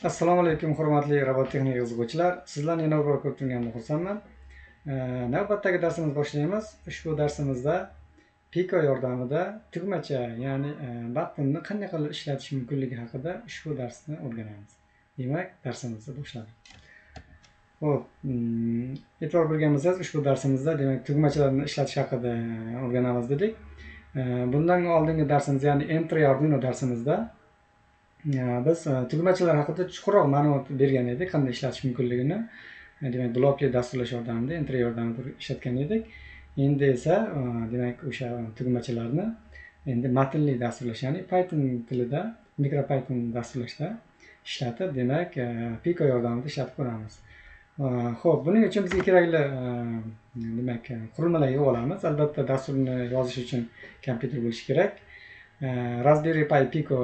Assalomu alaykum, hurmatli robototexnika o'quvchilar. Sizlarni yana bir bor ko'rib turganimdan xursandman. Navbatdagi darsimizni boshlaymiz. Ushbu darsimizda Pico yordamida tugmacha, ya'ni battinni qanday qilib ishlatish mumkinligi haqida ushbu darsni o'rganamiz. Demak, darsimizni boshladik. Xo'p, e'tibor bergan bo'lsangiz, ushbu darsimizda demak tugmachalarni ishlatish haqida o'rganamiz dedik. Bundan oldingi darsimiz, ya'ni Entry Arduino darsimizda biz tugmachalar haqida chuqurroq ma'lumot bergan edik, qanday ishlatish mumkinligini. Demak, blokli dasturlash yordamida, Entry yordamida ishlatgan edik. Endi esa demak o'sha tugmachalarni endi matnli dasturlash, ya'ni Python tilida, MicroPython dasturlashda ishlatib, demak Pico yordamida ishlatib ko'ramiz. Xo'p, buning uchun bizga kerakli demak qurilmalar yig'ib olamiz. Albatta, dasturni yozish uchun kompyuter bo'lishi kerak. Raspberry Pi Pico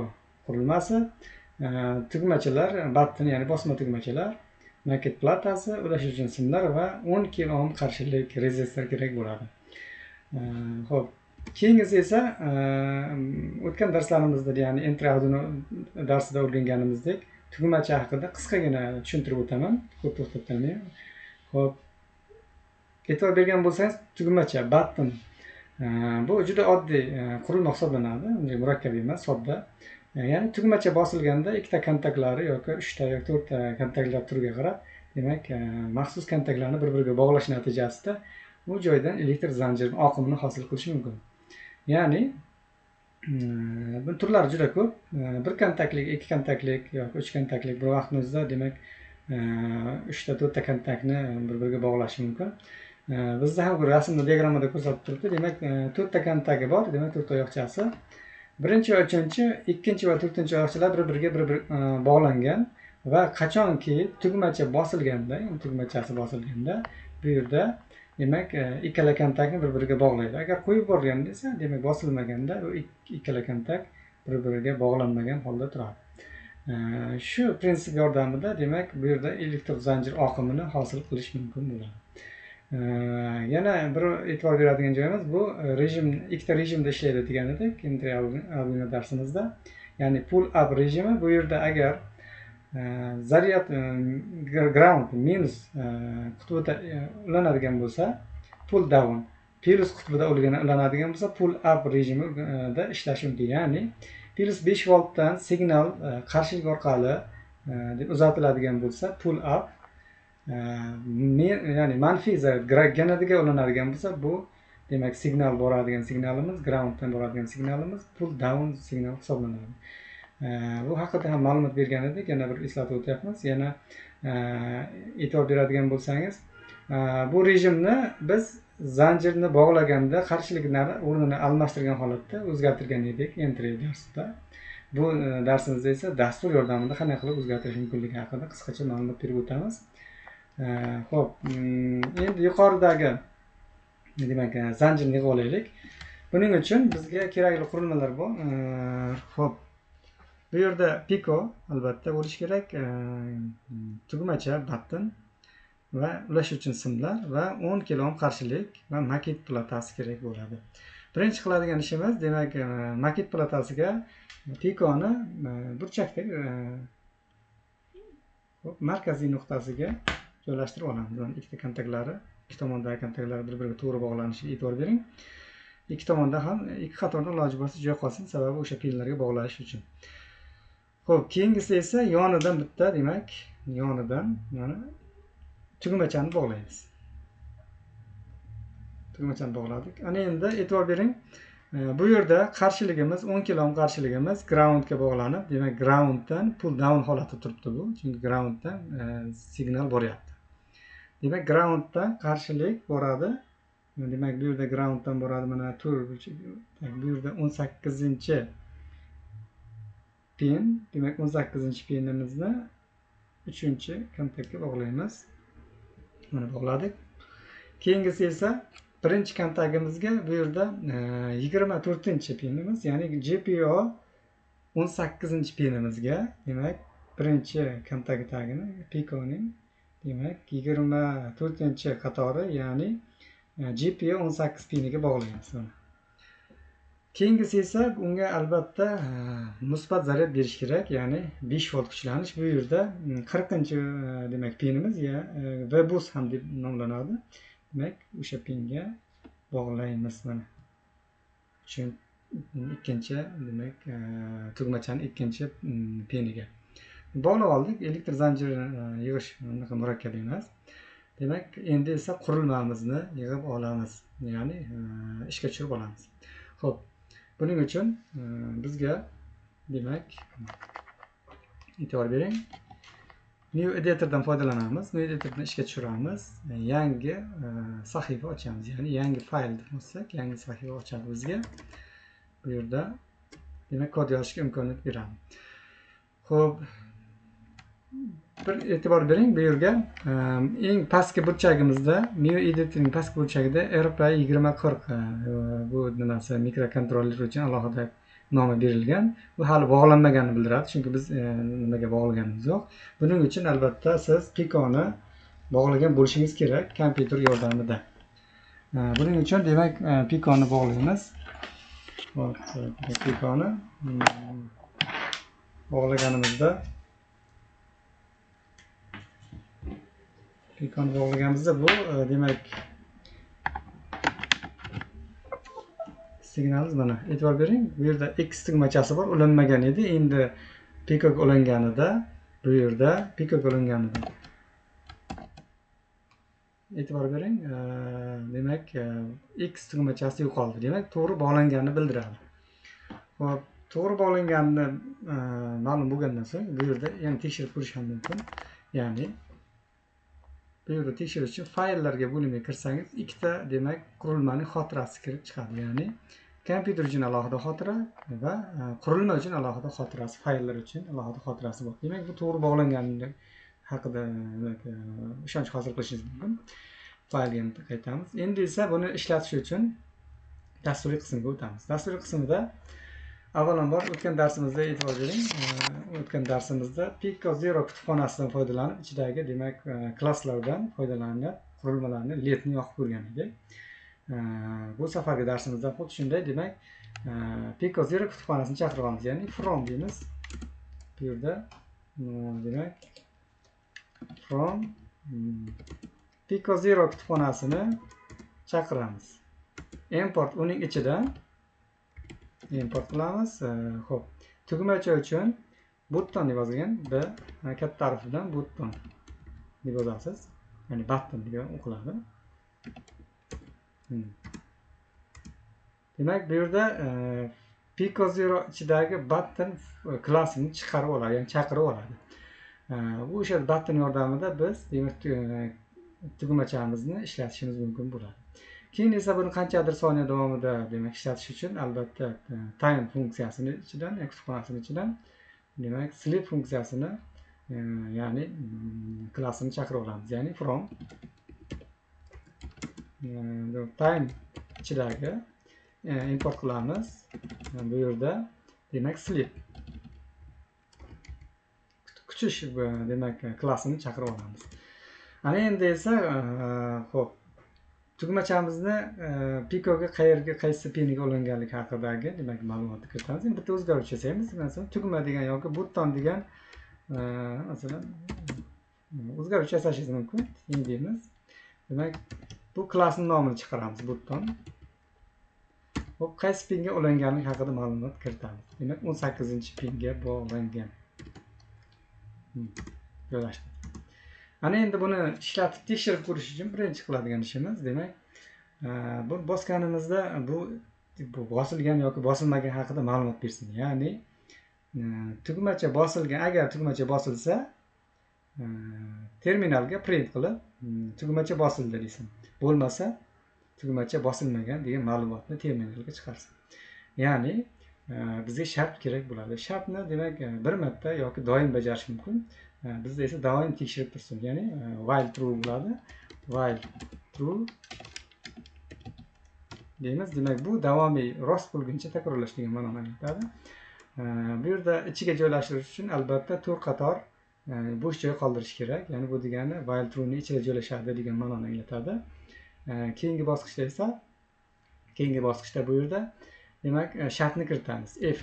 qurilmasi, tugmachalar, battin, ya'ni bosma tugmachalar, maket platasi, ulash uchun simlar va 10 kilo ohm qarshilik rezistor kerak bo'ladi. Xo'p, keyingisi esa o'tgan darslarimizda, ya'ni Entry Arduino darsida o'rganganimizdek tugmacha haqida qisqagina tushuntirib o'taman, ko'p to'xtatmayman. Xo'p, e'tibor bergan bo'lsangiz, tugmacha, battin bu juda oddiy qurilma hisoblanadi, unday murakkab emas, sodda. Ya'ni tugmacha bosilganda ikkita kontaktlari yoki 3 ta yoki 4 ta kontaktlar turiga qarab, demak maxsus kontaktlarni bir-biriga bog'lash natijasida bu joydan elektr zanjir oqimini hosil qilish mumkin. Ya'ni bu turlari juda ko'p. Bir kontaktlik, ikki kontaktlik yoki 3 kontaktlik bir vaqtning o'zida demak 3 ta 4 ta kontaktni bir-biriga bog'lash mumkin. Bizda ham bu rasmda, diagrammada ko'rsatib turibdi. Demak 4 ta kontakti bor, demak 4 ta oyoqchasi. Birinchi va uchinchi, ikkinchi va to'rtinchi oyoqchalar bir-biriga bog'langan va qachonki tugmacha bosilganda, tugmachasi bosilganda bu yerda demak ikkala kontaktni bir-biriga bog'laydi. Agar qo'yib yuborilganda esa, demak bosilmaganda u ikkala kontakt bir-biriga bog'lanmagan holda turadi. Shu prinsip yordamida demak bu yerda elektr zanjir oqimini hosil qilish mumkin bo'ladi. Yana bir e'tibor beradigan joyimiz, bu rejim ikkita rejimda ishlaydi degan edik Entry Arduino darsimizda. Ya'ni pull up rejimi, bu yerda agar zaryad ground minus qutbida ulanadigan bo'lsa, pull down plus qutbida ulanadigan bo'lsa, pull up rejimida ishlash mumkin. Ya'ni plus 5 voltdan signal qarshilik orqali deb uzatiladigan bo'lsa, pull up, ya'ni manfiy zaryad ganadiga ulanadigan bo'lsa, bu demak signal boradigan signalimiz, grounddan boradigan signalimiz pull down signal hisoblanadi. Bu haqida ham ma'lumot bergan edik, yana bir eslatib o'tyapmiz. Yana e'tibor beradigan bo'lsangiz, bu rejimni biz zanjirni bog'laganda qarshiliklarni o'rnini almashtirgan holatda o'zgartirgan edik Entry darsida. Bu darsimizda esa dastur yordamida qanday qilib o'zgartirish mumkinligi haqida qisqacha ma'lumot berib o'tamiz. Xo'p, endi yuqoridagi demak zanjirni yig'ib olaylik. Buning uchun bizga kerakli qurilmalar bor. Xo'p, bu yerda Pico albatta bo'lishi kerak, tugmacha, battin va ulash uchun simlar va 10 kilo ohm qarshilik va maket platasi kerak bo'ladi. Birinchi qiladigan ishimiz, demak maket platasiga Piconi burchakdagi markaziy nuqtasiga joylashtirib olamiz. Ikkita kontaktlari, ikki tomondagi kontaktlar bir-biriga to'g'ri bog'lanishiga e'tibor bering. Ikki tomonda ham ikki qatorda iloji bo'lsa joy qolsin, sababi o'sha pinlarga bog'lash uchun. Xo'p, keyingisi esa yonidan bitta, demak yonidan mana tugmachani bog'laymiz. Tugmachani bog'ladik. Ana endi e'tibor bering, bu yerda qarshiligimiz 10 kilo ohm qarshiligimiz groundga bog'lanib, demak grounddan pull down holatda turibdi bu, chunki grounddan signal boryapti. Demak grounddan qarshilik boradi. Demak bu yerda grounddan boradi, mana bu yerda 18-chi pin, demak 18-chi pinimizni 3-chi kontaktga bog'laymiz. Mana bog'ladik. Keyingisi esa birinchi kontaktimizga bu yerda 24-chi pinimiz, ya'ni GPIO 18-chi pinimizga, demak birinchi kontaktdagini Piconing demak 24-chi qatori, ya'ni GPIO 18 piniga bog'laymiz. Keyingisi esa unga albatta musbat zaryad berish kerak, ya'ni 5 volt kuchlanish. Bu yerda 40-chi demak pinimiz va bus ham deb nomlanadi. Demak, o'sha pinga bog'laymiz mana. Shu ikkinchi demak tugmachaning ikkinchi piniga bog'lab oldik. Elektr zanjir yig'ish murakkab emas. Demak, endi esa qurilmamizni yig'ib olamiz, ya'ni ishga tushirib olamiz. Xo'p, buning uchun bizga demak e'tibor bering. New editordan foydalanamiz. New editorni ishga tushiramiz. Yangi sahifa ochamiz, ya'ni yangi fayl deb olsak, yangi sahifa ochadi bizga. Bu yerda demak kod yozishga imkoniyat beradi. Xo'p, bir e'tibor bering, bu yerga eng pastki burchagimizda, New editorning pastki burchagida RPA 2040 bu nimasi mikrokontroller uchun alohida nomi berilgan. Bu hali bog'lanmaganini bildiradi, chunki biz nimaga bog'laganimiz yo'q. Buning uchun albatta siz Pico'ni bog'lagan bo'lishingiz kerak kompyuter yordamida. Buning uchun demak Pico'ni bog'laymiz. Hop, Pico'ni bog'laganimizda bu demak signalimiz mana. E'tibor bering, bu yerda X tugmachasi bor, ulanmagan edi. Endi Pico'ga ulanganida bu yerda Pico'ga ulanganida e'tibor bering, demak X tugmachasi yo'qoldi. Demak, to'g'ri bog'langanini bildiradi. Xo'p, to'g'ri bog'langanini ma'lum bo'lgandan so'ng bu yerda yana tekshirib ko'rish ham mumkin. Ya'ni bu yerda tekshirish uchun fayllarga bo'limiga kirsangiz, ikkita demak qurilmaning xotirasi kirib chiqadi. Ya'ni kompyuter uchun alohida xotira va qurilma uchun alohida xotirasi, fayllar uchun alohida xotirasi bor. Demak, bu to'g'ri bog'langanligi haqida ishonch hosil qilishingiz mumkin. Faylga qaytamiz. Endi esa buni ishlatish uchun dasturiy qismga o'tamiz. Dasturiy qismida avvalambor o'tgan darsimizda e'tibor bering. O'tgan darsimizda Pico Zero kutubxonasidan foydalanib, ichidagi demak klasslardan foydalanib qurilmalarni ledni yoqib ko'rgan edik. Bu safargi darsimizda xuddi shunday demak Pico Zero kutubxonasini chaqirib olamiz, ya'ni from deymiz. Bu yerda demak from Pico Zero kutubxonasini chaqiramiz. Import uning ichidan import qilamiz. Xo'p, tugmacha uchun button deb yozilgan, b katta harf bilan button deb yozasiz, ya'ni button deb o'qiladi. Demak, bu yerda Pico Zero ichidagi button klassini chiqarib oladi, ya'ni chaqirib oladi. Bu o'sha button yordamida biz demak tugmachamizni ishlatishimiz mumkin bo'ladi. Keyin esa buni qanchadir soniya davomida demak ishlatish uchun albatta time funksiyasini ichidan, kutubxonasini ichidan demak sleep funksiyasini ya'ni klassini chaqirib olamiz, ya'ni from time ichidagi import qilamiz. Bu yerda demak sleep kutish demak klassini chaqirib olamiz. Ana endi esa xo'p, tugmachamizni Pico'ga qaysi piniga ulanganligi haqidagi demak ma'lumotni kiritamiz. Endi bitta o'zgaruvchi yasaymiz. Masalan, tugma degan yoki button degan masalan o'zgaruvchi yasashingiz mumkin. Endi deymiz. Demak, bu klassning nomini chiqaramiz, button. Hop, qaysi pinga ulanganligi haqida ma'lumot kiritamiz. Demak, 18-pinga bog'langan. Joylashdi. Ana endi buni ishlatib tekshirib ko'rish uchun birinchi qiladigan ishimiz demak bu bosganimizda bu bosilgan yoki bosilmagan haqida ma'lumot bersin. Ya'ni tugmacha bosilgan, agar tugmacha bosilsa terminalga print qilib tugmacha bosildi desin. Bo'lmasa tugmacha bosilmagan degan ma'lumotni terminalga chiqarsin. Ya'ni bizga shart kerak bo'ladi. Shartni demak bir marta yoki doim bajarish mumkin. Bizda esa doim tekshirib tursin. Ya'ni while true bo'ladi. While true deymiz. Demak, bu davomiy rost bo'lguncha takrorlash degan ma'noni anglatadi. Bu yerda ichiga joylashtirish uchun albatta 4 qator bo'sh joy qoldirish kerak. Ya'ni bu degani while true ni ichiga joylashadi degan ma'noni anglatadi. Keyingi bosqichda bu yerda demak shartni kiritamiz. If.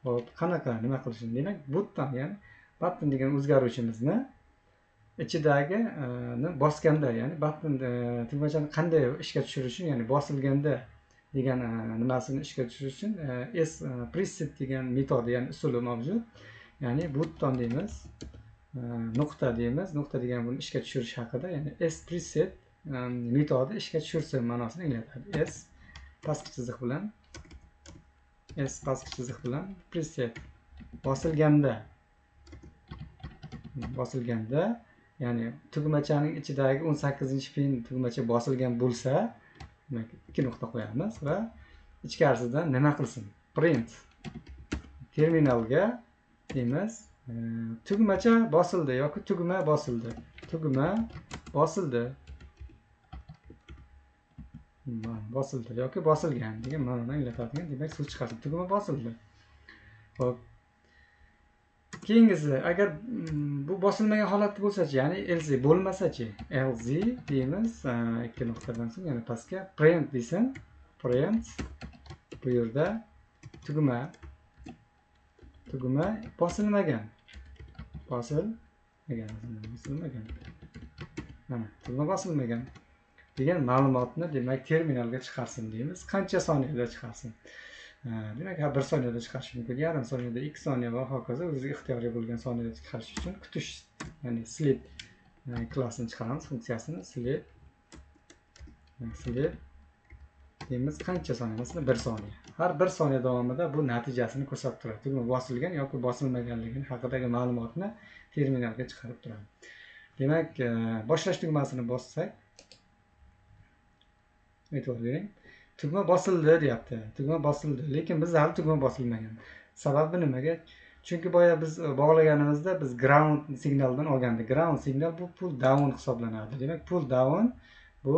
Hop, qanaqa nima qilishni? Demak, button, ya'ni button degan o'zgaruvchimizni ichidagi bosganda, ya'ni button tugmachani qanday ishga tushirish uchun, ya'ni bosilganda degan nimasini ishga tushirish uchun s preset degan metodi, ya'ni usuli mavjud. Ya'ni button deymiz, nuqta deymiz. Nuqta degan buni ishga tushirish haqida, ya'ni s preset metodi ishga tushirsin ma'nosini anglatadi. S pastki chiziq bilan preset bosilganda, ya'ni tugmachaning ichidagi 18-pin tugmacha bosilgan bo'lsa, demak 2 nuqta qo'yamiz va ichkarisidan nima qilsin? Print terminalga deymiz. Tugmacha bosildi yoki tugma bosildi. Bosildi yoki bosilgan degan ma'noni anglatadigan, demak so'z chiqarsin. Tugma bosildi. Xo'p. Keyingisi, agar bu bosilmagan holatda bo'lsa-chi, ya'ni else bo'lmasa-chi, else deymiz. 2 nuqtadan so'ng yana pastga print desin. Print bu yerda tugma bosilmagan. Mana tugma bosilmagan degan ma'lumotni demak terminalga chiqarsin deymiz. Qancha soniyada chiqarsin? Demak, 1 soniyada chiqarish mumkin, yarim soniyada, 2 soniya va hokazo. O'zingizga ixtiyoriy bo'lgan soniyada chiqarish uchun kutish, ya'ni sleep klassini chiqaramiz, funksiyasini sleep deymiz. Qancha soniya? Masalan, 1 soniya. Har 1 soniya davomida bu natijasini ko'rsatib turadi. Tugma bosilgan yoki bosilmaganligi haqidagi ma'lumotni terminalga chiqarib turadi. Demak, boshlash tugmasini bossak, e'tibor bering. Tugma bosildi deyapti. Tugma bosildi, lekin bizda hali tugma bosilmagan. Sababi nimaga? Chunki boya biz bog'laganimizda biz ground signaldan olgandik. Ground signal bu pull down hisoblanadi. Demak, pull down bu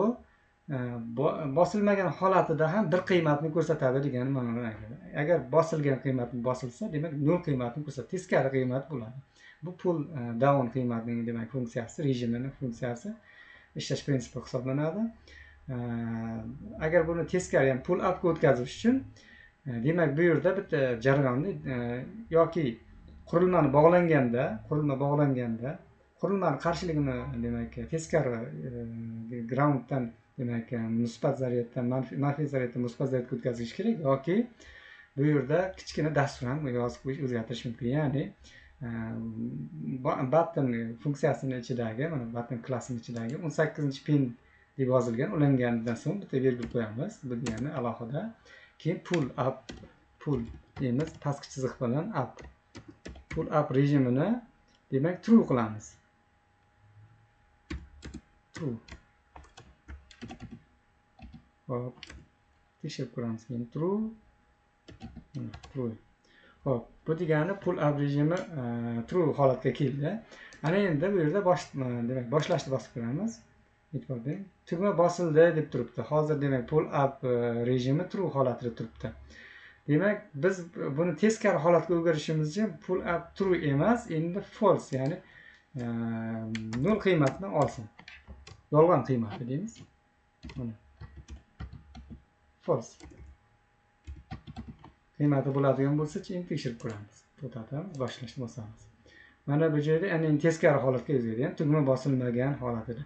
bosilmagan holatida ham bir qiymatni ko'rsatadi degan ma'noni anglatadi. Agar bosilgan qiymat bosilsa, demak 0 qiymatni ko'rsatadi. Teskari qiymat bo'ladi. Bu pull down qiymatining demak funksiyasi, rejimining funksiyasi ishlash prinsipi hisoblanadi. Agar buni teskari, ya'ni pull up ga o'tkazish uchun demak bu yerda bitta jarayonni yoki qurilma bog'langanda qurilmani qarshiligini demak teskari grounddan demak musbat zaryaddan manfiy zaryaddan musbat zaryadga o'tkazish kerak, yoki bu yerda kichkina dastur ham yozib qo'yish, o'zgartirish mumkin. Ya'ni button funksiyasini ichidagi, mana button klassining ichidagi 18-pin deb yozilgan, ulanganidan so'ng bitta virgul qo'yamiz. Bu degani alohida. Keyin pull deymiz, pastki chiziq bilan up. Pull up rejimini demak true qilamiz. True. Hop, tekshirib ko'ramiz. Keyin true. Hop, bu degani pull up rejimi true holatga keldi. Ana endi bu yerda demak boshlashni bosib ko'ramiz. E'tibor bering. Tugma bosildi deb turibdi. Hozir demak pull up rejimi true holatida turibdi. Demak, biz buni teskari holatga o'girishimiz uchun pull up true emas, endi false, ya'ni 0 qiymatni olsin. Yolg'on qiymati deymiz. Mana. False. Qiymati bo'ladigan bo'lsa-chi, endi tekshirib ko'ramiz. To'xtatamiz, boshlashni bosamiz. Mana bu joyda endi teskari holatga o'zgardi, ya'ni tugma bosilmagan holatida.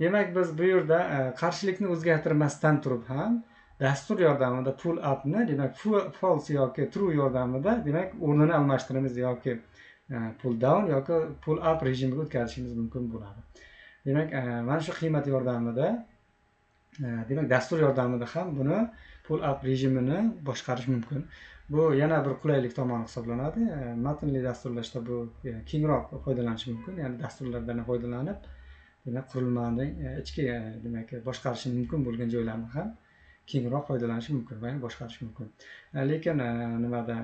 Demak, biz bu yerda qarshilikni o'zgartirmasdan turib ham dastur yordamida pull upni demak false yoki true yordamida demak o'rnini almashtiramiz, yoki pull down yoki pull up rejimiga o'tkazishimiz mumkin bo'ladi. Demak, mana shu qiymat yordamida demak dastur yordamida ham buni pull up rejimini boshqarish mumkin. Bu yana bir qulaylik tomoni hisoblanadi. Matnli dasturlashda bu kengroq foydalanish mumkin. Ya'ni dasturlardan foydalanib demak qurilmaning ichki demak boshqarishi mumkin bo'lgan joylarni ham kengroq foydalanish mumkin va boshqarish mumkin. Lekin nimada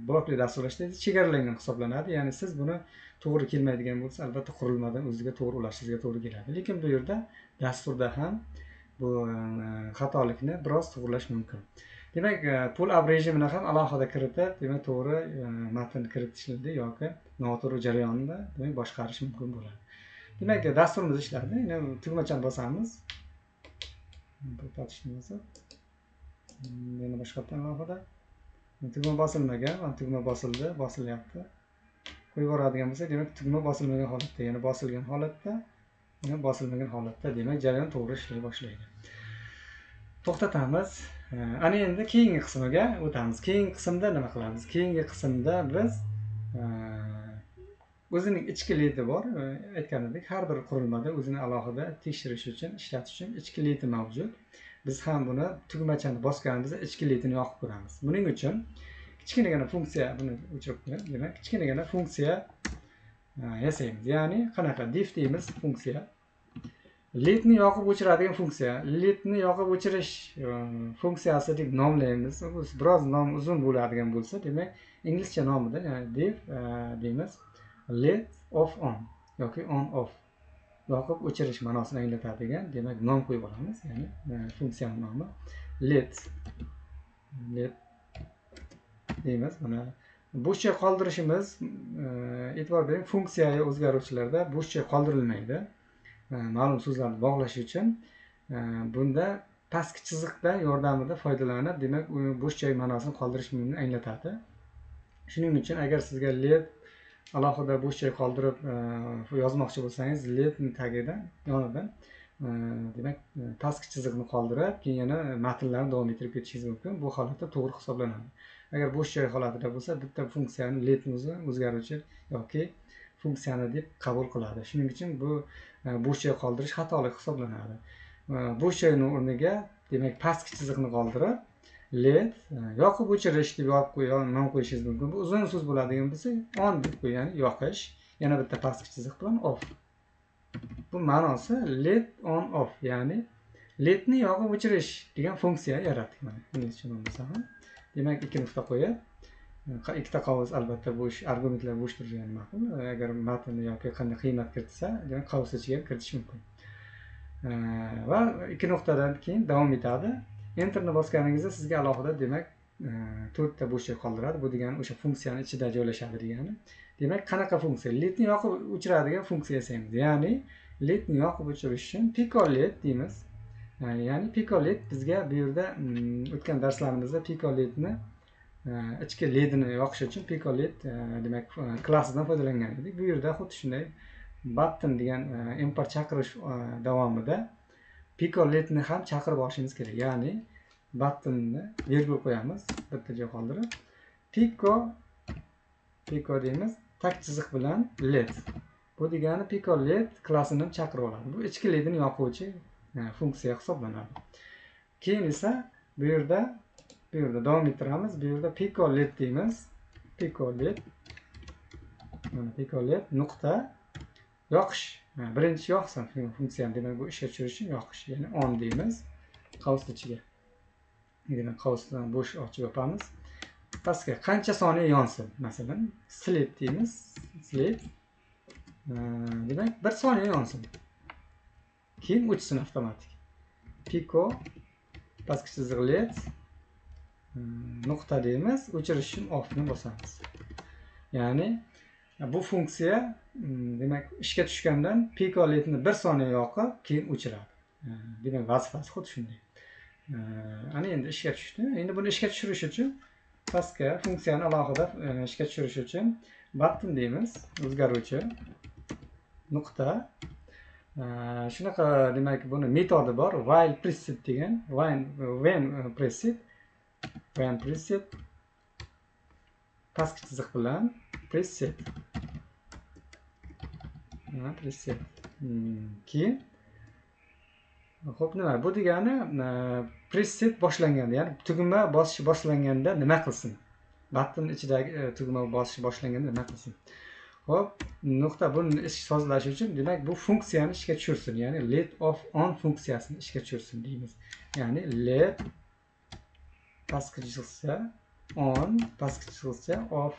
blokli dasturlashda chegaralangan hisoblanadi. Ya'ni siz buni to'g'ri kelmaydigan bo'lsa, albatta qurilmadan o'ziga to'g'ri ulashishingizga to'g'ri keladi. Lekin bu yerda dasturda ham bu xatolikni biroz to'g'rilash mumkin. Demak, pull up rejimini ham alohida kiritib, demak to'g'ri matn kiritishni yoki noto'g'ri jarayonni demak boshqarish mumkin bo'ladi. Demak, dasturimiz ishladi. Endi tugmachani bosamiz. To'xtatishni bosib. Yana boshqatdan alohida tugma bosilmagan, mana tugma bosildi, bosilyapti. Qo'yib yuboradigan bo'lsak, demak tugma bosilmagan holatda, yana bosilgan holatda, yana bosilmagan holatda, demak jarayon to'g'ri ishlay boshlaydi. To'xtatamiz. Ana endi keyingi qismiga o'tamiz. Keyingi qismda nima qilamiz? Keyingi qismda biz o'zining ichki ledi bor. Aytganidek, har bir qurilmada o'zini alohida tekshirish uchun, ishlatish uchun ichki ledi mavjud. Biz ham buni tugmachani bosganimizda ichki ledini yoqib ko'ramiz. Buning uchun kichkinagina funksiya, buni o'chirib qo'ying. Demak, kichkinagina funksiya yasaymiz. Ya'ni qanaqa div deymiz funksiya. Ledni yoqib o'chiradigan funksiya. Ledni yoqib o'chirish funksiyasi deb nomlaymiz. Bu biroz nom uzun bo'ladigan bo'lsa, demak, inglizcha nomida, ya'ni div deymiz. Led off on yoki on off. Yoqib o'chirish ma'nosini anglatadigan, demak, nom qo'yib olamiz. Ya'ni funksiyaning nomi led deymiz. Mana bo'shcha qoldirishimiz, e'tibor bering, funksiya o'zgaruvchilarda bo'shcha qoldirilmaydi. Ma'lum so'zlarni bog'lash uchun bunda pastki chiziqlar yordamida foydalanib, demak, bo'sh joy ma'nosini qoldirish mumkin anglatadi. Shuning uchun agar sizga led alohida bo'sh joy qoldirib yozmoqchi bo'lsangiz, ledni tagidan, yonidan demak, pastki chiziqni qoldirib, keyin yana matnlarni davom ettirib ketishingiz mumkin. Bu holatda to'g'ri hisoblanadi. Agar bo'sh joy holatida bo'lsa, bitta funksiyani ledni o'zi o'zgaruvchi yoki funksiyani deb qabul qiladi. Shuning uchun bu bo'sh joy qoldirish xatolik hisoblanadi. Bo'sh joyning o'rniga, demak, pastki chiziqni qoldirib, led yoqib o'chirish deb nom qo'yishingiz mumkin. Bu uzun so'z bo'ladigan bo'lsa, on deb qo'ying, ya'ni yoqish, yana bitta pastki chiziq bilan off. Bu ma'nosi led on off, ya'ni ledni yoqib o'chirish degan funksiya yaratdik mana. Inglizcha bo'lsa ham. Demak, ikki nuqta qo'yib, ikkita qavs albatta bo'sh, argumentlar bo'sh turgani ma'qul. Agar matn yoki qanday qiymat kiritsa, demak qavs ichiga kiritish mumkin. Va ikki nuqtadan keyin davom etadi. Enterni bosganingizda sizga alohida, demak, 4 ta bo'sh joy qoldiradi. Bu degani o'sha funksiyani ichida joylashadi degani. Demak, qanaqa funksiya? Ledni yoqib o'chiradigan funksiya yasaymiz. Ya'ni ledni yoqib o'chirish uchun pico led deymiz. Ya'ni pico led bizga bu yerda o'tgan darslarimizda pico ledni ichki ledini yoqish uchun pico led demak klassidan foydalangan edik. Bu yerda xuddi shunday button degan import chaqirish davomida pico ledni ham chaqirib olishimiz kerak. Ya'ni buttonni virgul qo'yamiz, bitta joy qoldirib, pico deymiz, tak chiziq bilan led. Bu degani pico led klassini chaqirib oladi. Bu ichki ledni yoquvchi funksiya hisoblanadi. Keyin esa bu yerda davom ettiramiz. Bu yerda pico led deymiz. Pico led nuqta yoqish. Birinchi yoqsin funksiyani, demak, bu ishga tushirish uchun yoqish, ya'ni on deymiz. Qavs ichiga. Demak, qavsdan bo'sh ochib yopamiz. Pastga qancha soniya yonsin? Masalan, sleep deymiz. Sleep. Demak, 1 soniya yonsin. Keyin o'chsin avtomatik. Pico pastki chiziq led nuqta deymiz, o'chirish uchun offni bosamiz. Ya'ni bu funksiya, demak, ishga tushgandan pico ledni 1 soniya yoqib, keyin o'chiradi. Demak, vazifasi xuddi shunday. Ana endi ishga tushdi. Endi buni ishga tushirish uchun pastga funksiyani alohida ishga tushirish uchun button deymiz, o'zgaruvchi nuqta. Shunaqa, demak, buni metodi bor, while preset degan, when preset pastki chiziq bilan preset. Keyin xo'p, nima? Bu degani preset boshlanganda, ya'ni tugma bosish boshlanganda nima qilsin? Button ichidagi tugma bosish boshlanganda nima qilsin? Xo'p, nuqta buni ish sozlash uchun, demak, bu funksiyani ishga tushirsin, ya'ni led off on funksiyasini ishga tushirsin deymiz. Ya'ni led pastki chiziqcha on, pastki chiziqcha off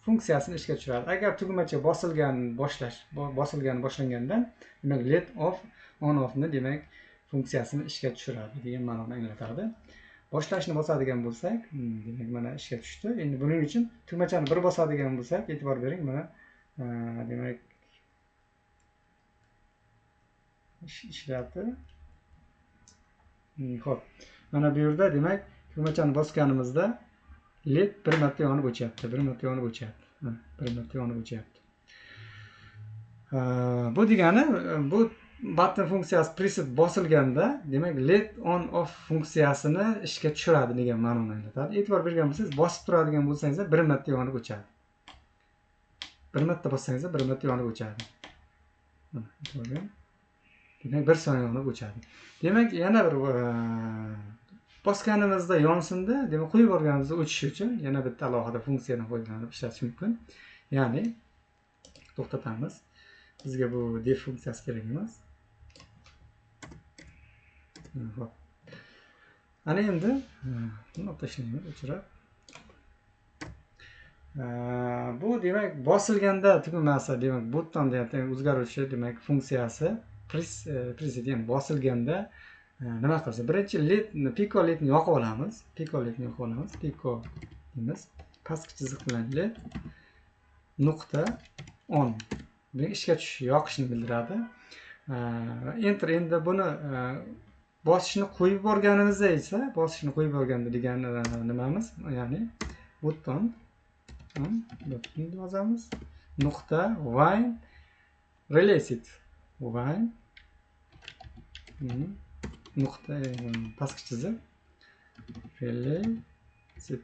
funksiyasini ishga tushiradi. Agar tugmacha boshlangandan, demak, led off on offni, demak, funksiyasini ishga tushiradi degan ma'noni anglatadi. Boshlashni bosadigan bo'lsak, demak, mana ishga tushdi. Endi buning uchun tugmachani bir bosadigan bo'lsak, e'tibor bering, mana demak ishlayapti. Xo'p. Mana bu yerda demak tugmachani bosganimizda led bir marta yonib o'chyapti. Bir marta yonib o'chyapti. Bir marta yonib o'chyapti. Bu degani bu button funksiyasi preset bosilganda demak led on off funksiyasini ishga tushiradi degan ma'noni anglatadi. E'tibor bergan bo'lsangiz, bosib turadigan bo'lsangiz bir marta yonib o'chadi. Bir marta bossangiz bir marta yonib o'chadi. Demak bir soniya yonib o'chadi. Demak yana bir bosganimizda yonsinda, demak qo'yib yuborganimizda o'chishi uchun yana bitta alohida funksiyadan foydalanib ishlatish mumkin. Ya'ni to'xtatamiz. Bizga bu def funksiyasi kerak emas. Xo'p. Ana endi buni olib tashlaymiz, o'chirib. Bu demak bosilganda tugmasi, demak button degan o'zgaruvchi demak funksiyasi preset ya'ni bosilganda nima qilsa, birinchi led pico ledni yoqib olamiz. Pico ledni yoqib olamiz. Pico deymiz. Pastki chiziq bilan led nuqta on. Bu ishga tushish, yoqishni bildiradi. Enter endi buni bosishni qo'yib yuborganimizda esa, bosishni qo'yib yuborganda degani nimamiz? Ya'ni button yozamiz. Nuqta while related. While nuqta pastki chiziq related.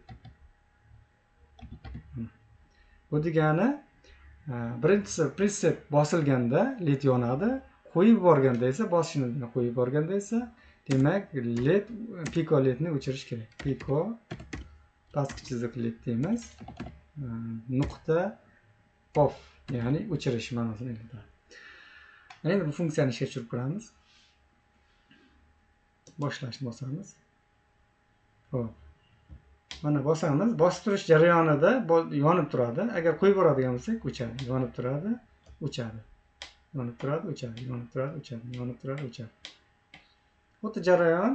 Bu degani birinchisi preset bosilganda led yonadi, qo'yib yuborganda esa bosishni qo'yib yuborganda esa demak led pico ledni o'chirish kerak. Pico pastki chiziq led deymiz. Nuqta off ya'ni o'chirish ma'nosini anglatadi. Endi bu funksiyani ishga tushirib ko'ramiz. Boshlashni bosamiz. Xo'p. Mana bosamiz. Bosib turish jarayonida yonib turadi. Agar qo'yib yuboradigan bo'lsak, o'chadi. Yonib turadi, o'chadi. Yonib turadi, o'chadi. Yonib turadi, o'chadi. Yonib turadi, o'chadi. Xuddi jarayon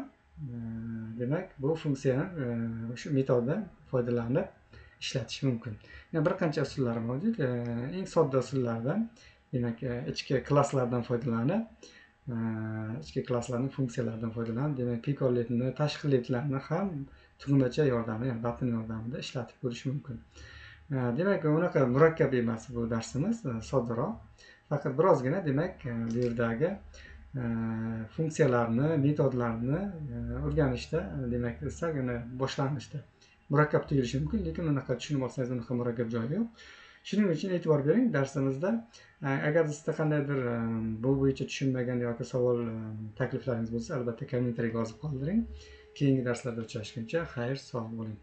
demak bu funksiyani shu metoddan foydalanib ishlatish mumkin. Yana bir qancha usullar mavjud. Eng sodda usullardan demak ichki klasslardan foydalanib, ichki klasslarning funksiyalaridan foydalanib, demak pico ledni, tashqi ledlarni ham tugmacha yordamida, ya'ni button yordamida ishlatib ko'rish mumkin. Demak, unaqa murakkab emas bu darsimiz, soddaroq. Faqat birozgina demak bu yerdagi funksiyalarni, metodlarni o'rganishda, demak, salgina boshlanishda murakkab tuyulishi mumkin, lekin unaqa tushunib olsangiz unaqa murakkab joyi yo'q. Shuning uchun e'tibor bering darsimizda. Agar sizda qandaydir bu bo'yicha tushunmagan yoki savol, takliflaringiz bo'lsa, albatta kommentariyaga yozib qoldiring. Keyingi darslarda uchrashguncha xayr, sog' bo'ling.